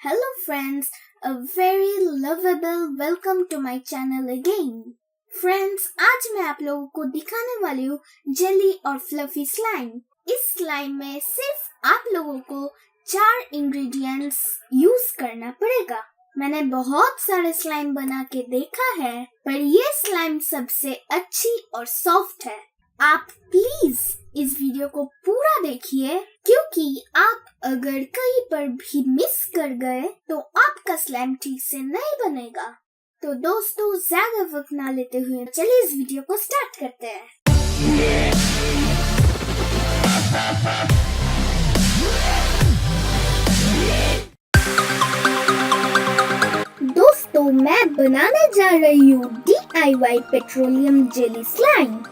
Hello friends, a very lovable welcome to my channel again. Friends, आज मैं आप लोगों को दिखाने वाली हूँ जेली और फ्लफी स्लाइम। इस स्लाइम में सिर्फ आप लोगों को 4 इंग्रेडिएंट्स यूज करना पड़ेगा। मैंने बहुत सारे स्लाइम बना के देखा है, पर ये स्लाइम सबसे अच्छी और सॉफ्ट है। आप प्लीज इस वीडियो को पूरा देखिए, क्योंकि आप अगर कहीं पर भी मिस कर गए तो आपका स्लाइम ठीक से नहीं बनेगा। तो दोस्तों, ज्यादा वक्त ना लेते हुए चलिए इस वीडियो को स्टार्ट करते हैं। दोस्तों, मैं बनाने जा रही हूँ DIY पेट्रोलियम जेली स्लाइम।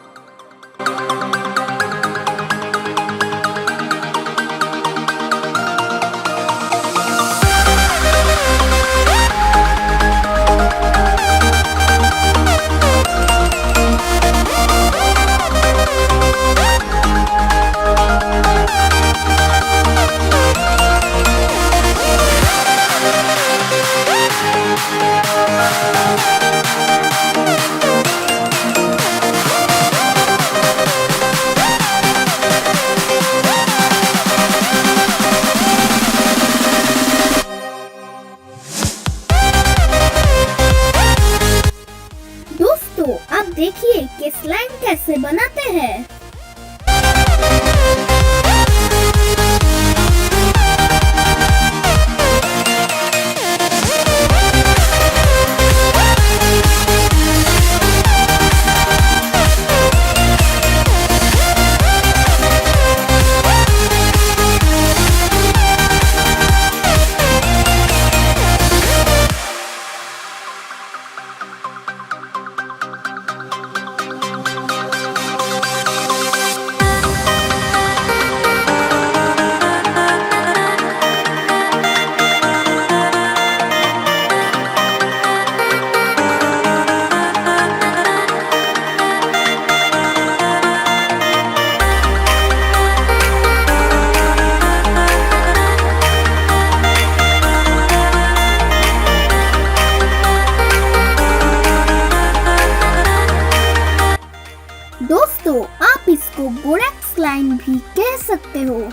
आप देखिए कि स्लाइम कैसे बनाते हैं। दोस्तों, आप इसको बोराक्स स्लाइम भी कह सकते हो।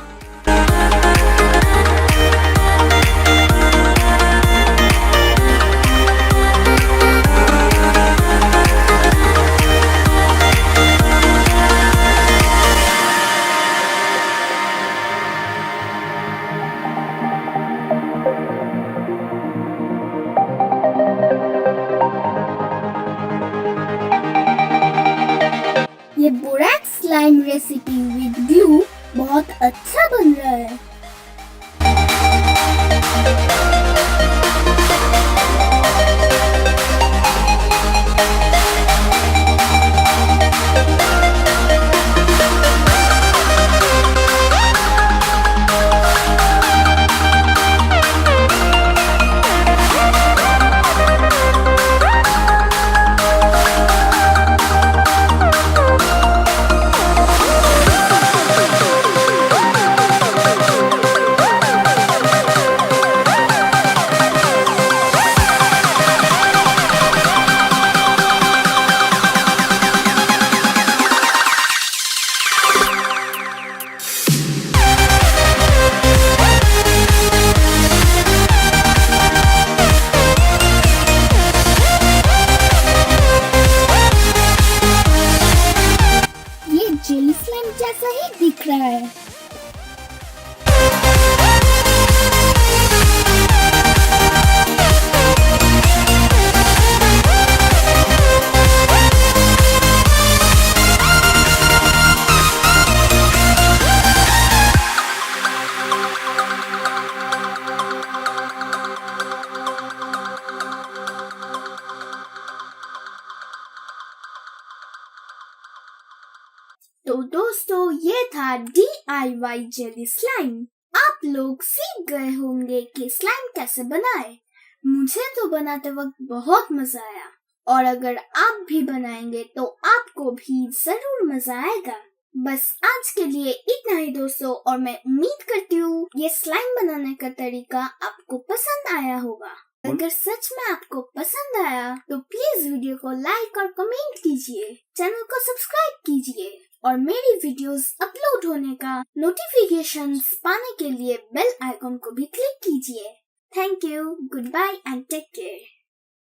ये borax slime recipe with glue बहुत अच्छा बन रहा है। जेली स्लाइम जैसा ही दिख रहा है। तो दोस्तों, ये था DIY जेली स्लाइम। आप लोग सीख गए होंगे कि स्लाइम कैसे बनाए। मुझे तो बनाते वक्त बहुत मजा आया, और अगर आप भी बनाएंगे तो आपको भी जरूर मजा आएगा। बस आज के लिए इतना ही दोस्तों, और मैं उम्मीद करती हूँ ये स्लाइम बनाने का तरीका आपको पसंद आया होगा। अगर सच में आपको पसंद आया तो प्लीज वीडियो को लाइक और कमेंट कीजिए, चैनल को सब्सक्राइब कीजिए और मेरी वीडियोस अपलोड होने का नोटिफिकेशंस पाने के लिए बेल आइकॉन को भी क्लिक कीजिए। Thank you, goodbye and take care.